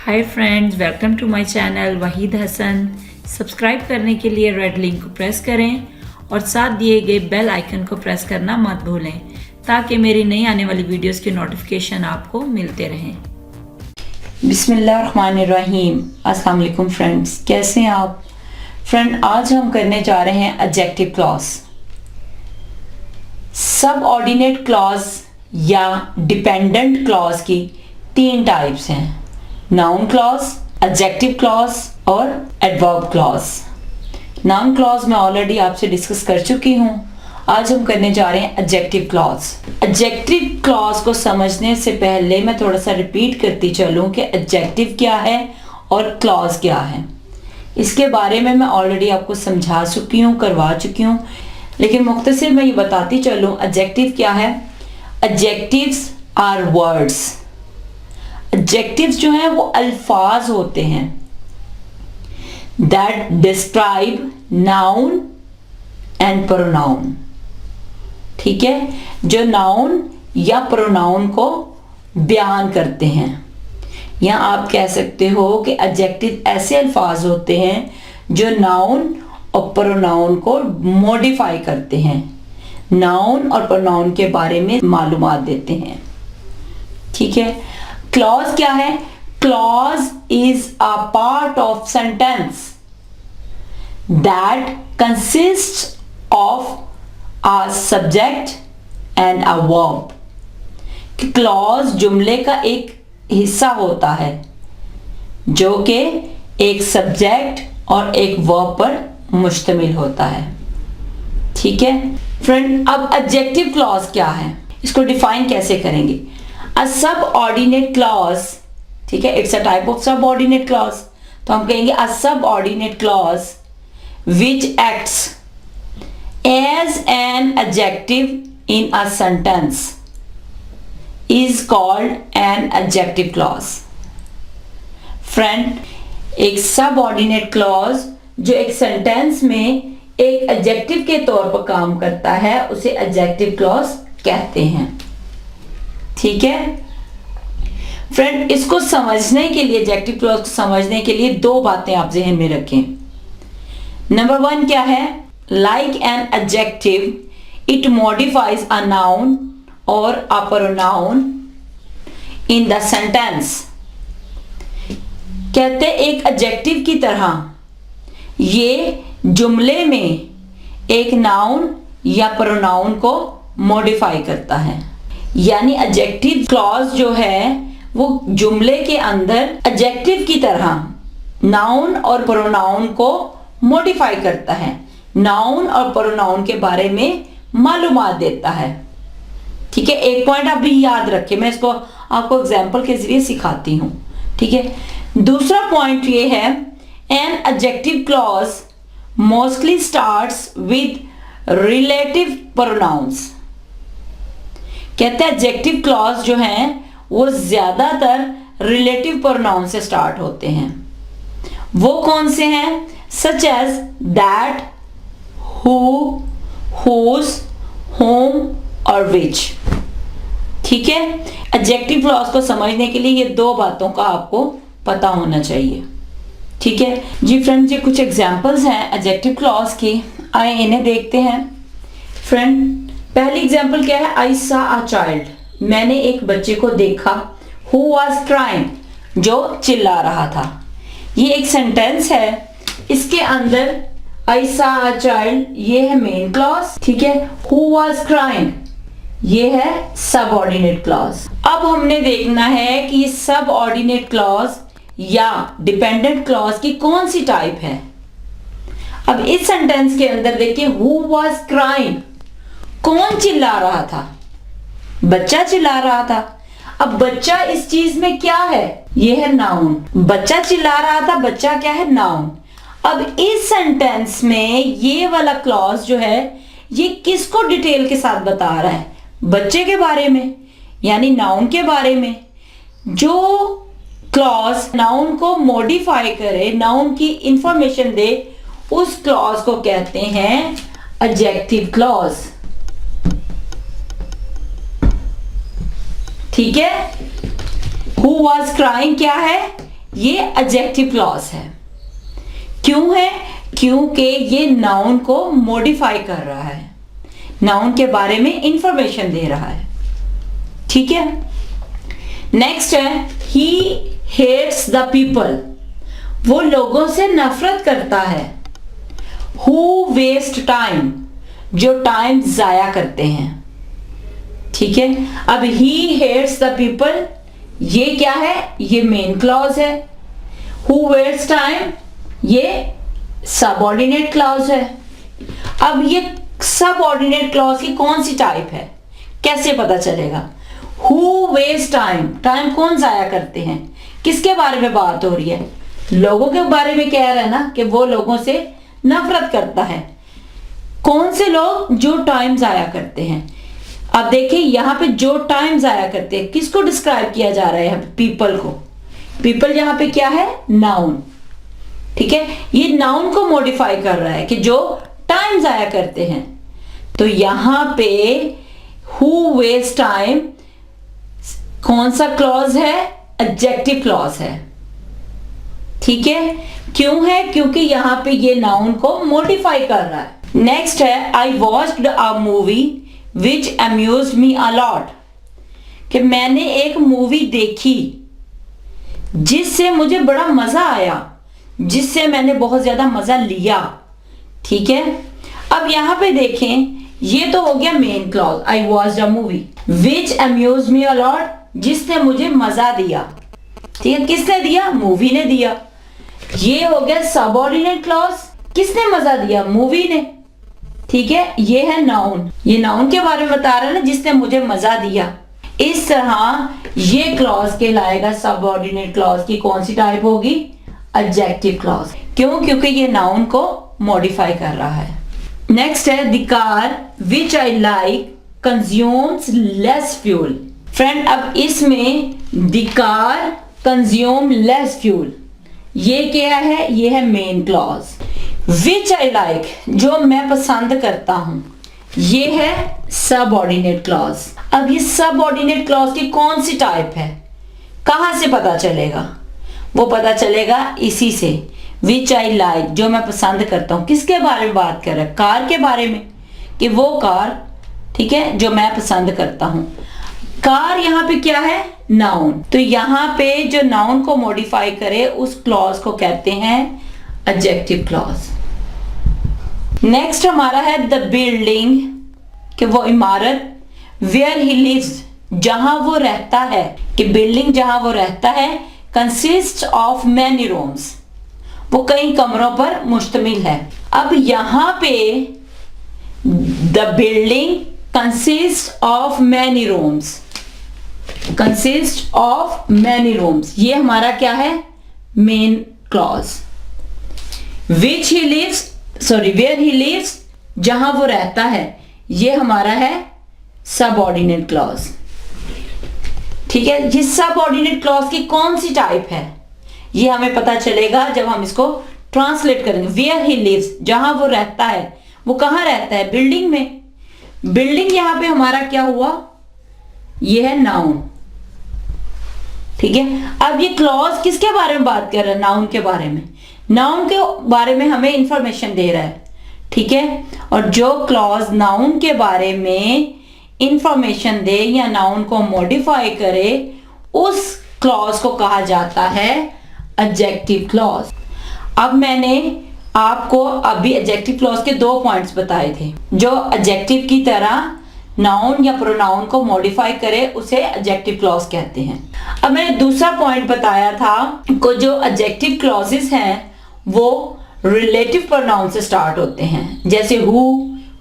Hi friends, welcome to my channel Waheed Hasan. Subscribe करने के लिए रेड लिंक को प्रेस करें और साथ दिए गए बेल आइकन को प्रेस करना मत भूलें ताकि मेरी नई आने वाली वीडियोस की नोटिफिकेशन आपको मिलते रहें। बिस्मिल्लाहिर्रहमानिर्रहीम। अस्सलाम वालेकुम फ्रेंड्स, कैसे हैं आप? फ्रेंड, आज हम करने जा रहे हैं एडजेक्टिव क्लॉज। सब ऑर्डिनेट क्लॉज या डिपेंडेंट क्लॉज की तीन टाइप्स हैं: नाउन क्लॉज, एडजेक्टिव क्लॉज और एडवर्ब क्लॉज। नाउन क्लॉज मैं ऑलरेडी आपसे डिस्कस कर चुकी हूं। आज हम करने जा रहे हैं एडजेक्टिव क्लॉज। एडजेक्टिव क्लॉज को समझने से पहले मैं थोड़ा सा रिपीट करती चलूं कि एडजेक्टिव क्या है और क्लॉज क्या है। इसके बारे में मैं ऑलरेडी आपको समझा चुकी हूं, करवा चुकी हूं, लेकिन मुख्तसर मैं ये बताती चलूं एडजेक्टिव क्या है। Adjectives are words. एडजेक्टिव्स जो हैं वो अल्फाज होते हैं that describe noun and pronoun. ठीक है, जो नाउन या प्रोनाउन को बयान करते हैं। या आप कह सकते हो कि एडजेक्टिव ऐसे अल्फाज होते हैं जो नाउन और प्रोनाउन को मॉडिफाई करते हैं, नाउन और प्रोनाउन के बारे में मालूमात देते हैं। ठीक है, क्लॉज क्या है? Clause is a part of sentence that consist of a subject and a verb. Clause जुमले का एक हिस्सा होता है जो कि एक सब्जेक्ट और एक वर्ब पर मुश्तमिल होता है। ठीक है फ्रेंड, अब एडजेक्टिव क्लॉज क्या है, इसको डिफाइन कैसे करेंगे? A subordinate clause, ठीक है, it's a type of subordinate clause। तो हम कहेंगे a subordinate clause which acts as an adjective in a sentence is called an adjective clause। Friend, एक subordinate clause जो एक सेंटेंस में एक एडजेक्टिव के तौर पर काम करता है उसे एडजेक्टिव क्लॉज कहते हैं। ठीक है फ्रेंड, इसको समझने के लिए, एडजेक्टिव क्लॉज को समझने के लिए दो बातें आप ज़हन में रखें। नंबर वन क्या है? Like an adjective it modifies a noun और a pronoun in the sentence. कहते एक एडजेक्टिव की तरह ये जुमले में एक नाउन या प्रोनाउन को मॉडिफाई करता है। यानी एडजेक्टिव क्लॉज जो है वो जुमले के अंदर एडजेक्टिव की तरह नाउन और प्रोनाउन को मॉडिफाई करता है, नाउन और प्रोनाउन के बारे में मालूमात देता है। ठीक है, एक पॉइंट आप भी याद रखें, मैं इसको आपको एग्जांपल के जरिए सिखाती हूं। ठीक है, दूसरा पॉइंट ये है, an adjective clause mostly starts with relative pronouns. कहते हैं एडजेक्टिव क्लॉज जो हैं वो ज्यादातर रिलेटिव प्रोनाउन से स्टार्ट होते हैं। वो कौन से हैं? Such as that, who, whose, whom और विच। ठीक है, एडजेक्टिव क्लॉज को समझने के लिए ये दो बातों का आपको पता होना चाहिए। ठीक है जी फ्रेंड्स, ये कुछ एग्जांपल्स हैं एडजेक्टिव क्लॉज की, आए इन्हें देखते हैं। फ्रेंड, पहली एग्जाम्पल क्या है? आई सॉ अ चाइल्ड, मैंने एक बच्चे को देखा। हु वॉज क्राइंग, जो चिल्ला रहा था। ये एक सेंटेंस है, इसके अंदर आई सॉ अ चाइल्ड ये है मेन क्लॉज। ठीक है, हु वॉज क्राइंग ये है सबऑर्डिनेट क्लॉज। अब हमने देखना है कि ये सबऑर्डिनेट क्लॉज या डिपेंडेंट क्लॉज की कौन सी टाइप है। अब इस सेंटेंस के अंदर देखिए, हु वॉज क्राइंग, कौन चिल्ला रहा था? बच्चा चिल्ला रहा था। अब बच्चा इस चीज में क्या है? ये है नाउन। बच्चा चिल्ला रहा था, बच्चा क्या है? नाउन। अब इस सेंटेंस में ये वाला क्लॉज जो है ये किसको डिटेल के साथ बता रहा है? बच्चे के बारे में, यानी नाउन के बारे में। जो क्लॉज नाउन को मॉडिफाई करे, नाउन की इंफॉर्मेशन दे, उस क्लॉज को कहते हैं एडजेक्टिव क्लॉज। ठीक है, हु वॉज क्राइंग क्या है? ये एडजेक्टिव क्लॉज है। क्यों है? क्योंकि ये नाउन को मॉडिफाई कर रहा है, नाउन के बारे में इंफॉर्मेशन दे रहा है। ठीक है, नेक्स्ट है ही हेट्स द पीपल, वो लोगों से नफरत करता है। हु वेस्ट टाइम, जो टाइम जाया करते हैं। ठीक है, अब ही हेट्स द पीपल ये क्या है? ये मेन क्लॉज है। हु वेस्ट टाइम ये सबऑर्डिनेट क्लॉज है। अब ये सबऑर्डिनेट क्लॉज की कौन सी टाइप है, कैसे पता चलेगा? हु वेस्ट टाइम, टाइम कौन जाया करते हैं, किसके बारे में बात हो रही है? लोगों के बारे में कह रहा है ना कि वो लोगों से नफरत करता है। कौन से लोग? जो टाइम जाया करते हैं। अब देखिए यहां पे जो टाइम जाया करते हैं किसको डिस्क्राइब किया जा रहा है? पीपल को। पीपल यहां पे क्या है? नाउन। ठीक है, ये नाउन को मॉडिफाई कर रहा है कि जो टाइम जाया करते हैं। तो यहां पे हु वेस्ट टाइम कौन सा क्लॉज है? एडजेक्टिव क्लॉज है। ठीक है, क्यों है? क्योंकि यहां पे ये नाउन को मॉडिफाई कर रहा है। नेक्स्ट है I watched a movie which amused me a lot, कि मैंने एक मूवी देखी जिससे मुझे बड़ा मजा आया, जिससे मैंने बहुत ज्यादा मजा लिया। ठीक है, अब यहां पे देखें ये तो हो गया main clause, I watched a movie which amused me a lot, जिसने मुझे मजा दिया। ठीक है, किसने दिया? मूवी ने दिया। ये हो गया सबऑर्डिनेट क्लॉज, किसने मजा दिया? मूवी ने। ठीक है, ये है नाउन, ये नाउन के बारे में बता रहा है ना, जिसने मुझे मजा दिया। इस तरह ये क्लॉज कहलाएगा सबऑर्डिनेट क्लॉज की कौन सी टाइप होगी? Adjective clause. क्यों? क्योंकि ये नाउन को मॉडिफाई कर रहा है। नेक्स्ट है the car which I like consumes less fuel. Friend, अब इसमें the car consume less fuel, ये क्या है? ये है main clause. Which I like, जो मैं पसंद करता हूं, ये है सबऑर्डिनेट क्लॉज। अब ये सबऑर्डिनेट क्लॉज की कौन सी टाइप है, कहां से पता चलेगा? वो पता चलेगा इसी से, विच आई लाइक, जो मैं पसंद करता हूं। किसके बारे में बात कर रहा है? कार के बारे में, कि वो कार, ठीक है, जो मैं पसंद करता हूं। कार यहां पे क्या है? नाउन। तो यहां पे जो नाउन को मॉडिफाई करे उस क्लॉज को कहते हैं एडजेक्टिव क्लॉज। नेक्स्ट हमारा है द बिल्डिंग, कि वो इमारत, वेयर ही लिव्स, जहां वो रहता है, कि बिल्डिंग जहां वो रहता है, कंसिस्ट ऑफ मैनी रूम्स, वो कई कमरों पर मुश्तमिल है। अब यहां पे the building consist of many rooms, consist of many rooms, ये हमारा क्या है? Main clause. Which he lives, sorry where he lives, जहां वो रहता है, ये हमारा है सबऑर्डिनेट क्लॉज। ठीक है, ये सबऑर्डिनेट क्लॉज की कौन सी टाइप है, ये हमें पता चलेगा जब हम इसको ट्रांसलेट करेंगे। वेयर ही लिव्स, जहां वो रहता है, वो कहां रहता है? बिल्डिंग में। बिल्डिंग यहां पे हमारा क्या हुआ? ये है नाउन। ठीक है, अब ये क्लॉज किसके बारे में बात कर रहा है? नाउन के बारे में। नाउन के बारे में हमें इंफॉर्मेशन दे रहा है। ठीक है, और जो क्लॉज नाउन के बारे में इंफॉर्मेशन दे या नाउन को मॉडिफाई करे, उस क्लॉज को कहा जाता है एडजेक्टिव क्लॉज। अब मैंने आपको अभी एडजेक्टिव क्लॉज के 2 पॉइंट्स बताए थे। जो एडजेक्टिव की तरह नाउन या प्रोनाउन को मॉडिफाई करे उसे एडजेक्टिव क्लॉज कहते हैं। अब मैंने दूसरा पॉइंट बताया था को जो एडजेक्टिव क्लॉजेस हैं वो रिलेटिव प्रोनाउन से स्टार्ट होते हैं, जैसे हु,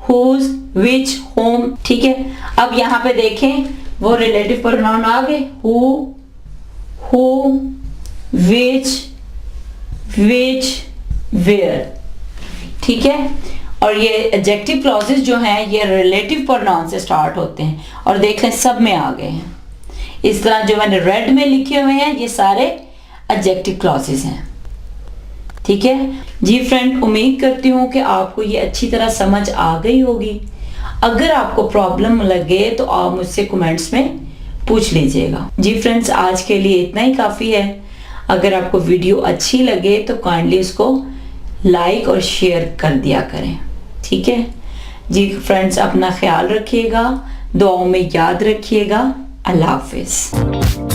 हुज, विच, होम। ठीक है, अब यहां पे देखें वो रिलेटिव प्रोनाउन आ गए, हु, विच, वेयर। ठीक है, और ये एडजेक्टिव क्लॉजेस जो हैं ये रिलेटिव प्रोनाउन से स्टार्ट होते हैं, और देख लें सब में आ गए हैं। इस तरह जो मैंने रेड में लिखे हुए हैं ये सारे एडजेक्टिव क्लॉजेस हैं। ठीक है जी फ्रेंड, उम्मीद करती हूँ कि आपको ये अच्छी तरह समझ आ गई होगी। अगर आपको प्रॉब्लम लगे तो आप मुझसे कमेंट्स में पूछ लीजिएगा। जी फ्रेंड्स, आज के लिए इतना ही काफ़ी है। अगर आपको वीडियो अच्छी लगे तो काइंडली उसको लाइक और शेयर कर दिया करें, ठीक है जी फ्रेंड्स। अपना ख्याल रखिएगा, दुआओं में याद रखिएगा। अल्लाह हाफिज़।